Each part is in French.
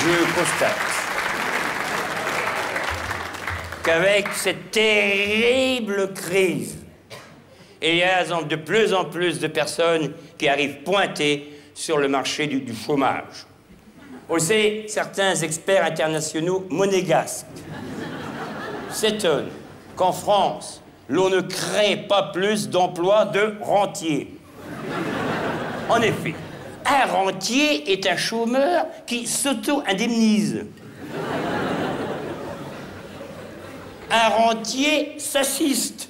Je constate qu'avec cette terrible crise, il y a de plus en plus de personnes qui arrivent pointées sur le marché du chômage. Aussi, certains experts internationaux monégasques s'étonnent qu'en France, l'on ne crée pas plus d'emplois de rentiers. En effet, un rentier est un chômeur qui s'auto-indemnise. Un rentier s'assiste.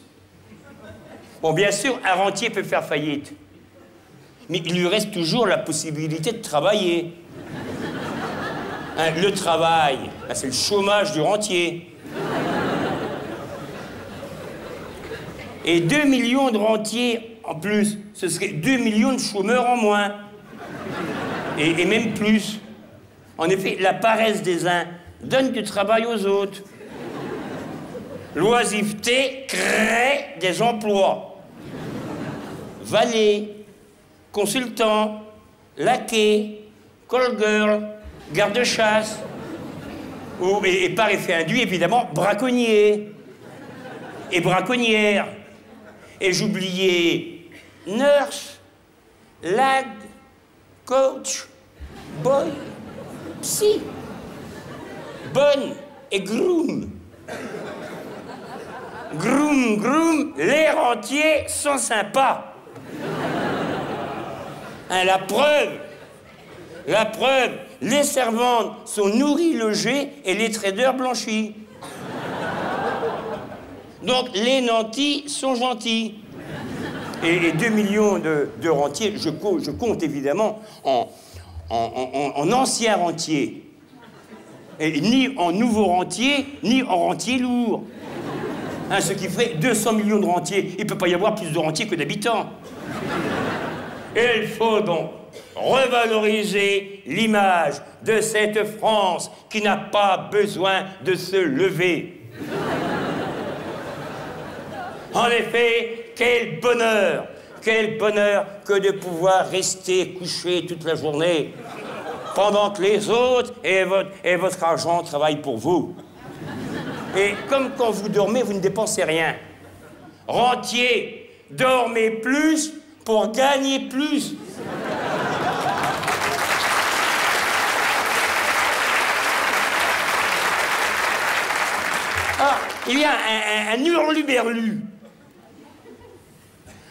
Bon, bien sûr, un rentier peut faire faillite, mais il lui reste toujours la possibilité de travailler. Hein, le travail, c'est le chômage du rentier. Et 2 millions de rentiers en plus, ce serait 2 millions de chômeurs en moins. Et même plus. En effet, la paresse des uns donne du travail aux autres. L'oisiveté crée des emplois. Valet, consultant, laquais, call girl, garde-chasse. Et par effet induit, évidemment, braconnier. Et braconnière. Et j'oubliais nurse, lad, coach, boy, psy, bonne et groom. Groom, groom, les rentiers sont sympas. Hein, la preuve, les servantes sont nourries, logées et les traders blanchis. Donc les nantis sont gentils. Et 2 millions de rentiers, je compte évidemment en anciens rentiers. Et ni en nouveaux rentiers, ni en rentiers lourds. Hein, ce qui ferait 200 millions de rentiers. Il ne peut pas y avoir plus de rentiers que d'habitants. Il faut donc revaloriser l'image de cette France qui n'a pas besoin de se lever. En effet, quel bonheur que de pouvoir rester couché toute la journée pendant que les autres et votre argent travaillent pour vous. Et comme quand vous dormez, vous ne dépensez rien. Rentiers, dormez plus pour gagner plus. Ah, il y a un hurluberlu.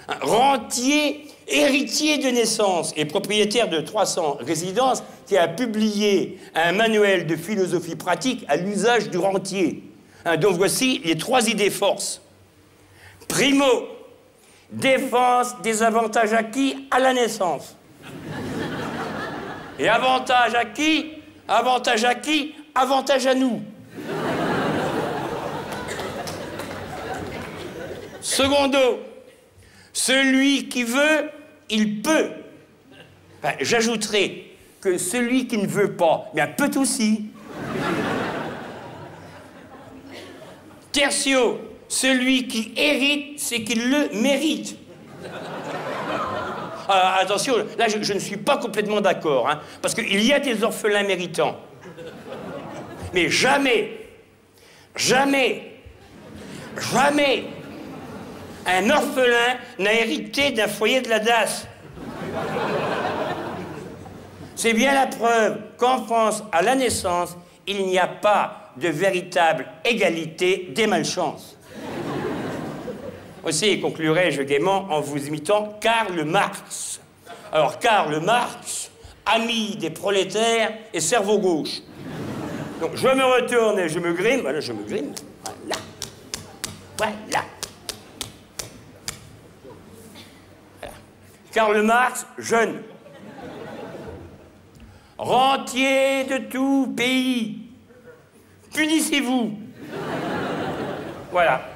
Un rentier, héritier de naissance et propriétaire de 300 résidences qui a publié un manuel de philosophie pratique à l'usage du rentier. Hein, donc voici les 3 idées forces. Primo, défense des avantages acquis à la naissance. Et avantage acquis, avantage à nous. Secondo, celui qui veut, il peut. Enfin, j'ajouterai que celui qui ne veut pas, bien, peut aussi. Tertio, celui qui hérite, c'est qu'il le mérite. Alors, attention, là, je ne suis pas complètement d'accord, hein, parce qu'il y a des orphelins méritants. Mais jamais un orphelin n'a hérité d'un foyer de la DAS. C'est bien la preuve qu'en France, à la naissance, il n'y a pas de véritable égalité des malchances. Aussi, conclurai-je gaiement en vous imitant Karl Marx. Alors, Karl Marx, ami des prolétaires et cerveau gauche. Donc, je me retourne et je me grime. Voilà, je me grime. Voilà. Karl Marx, jeune. Rentiers de tout pays, punissez-vous. Voilà.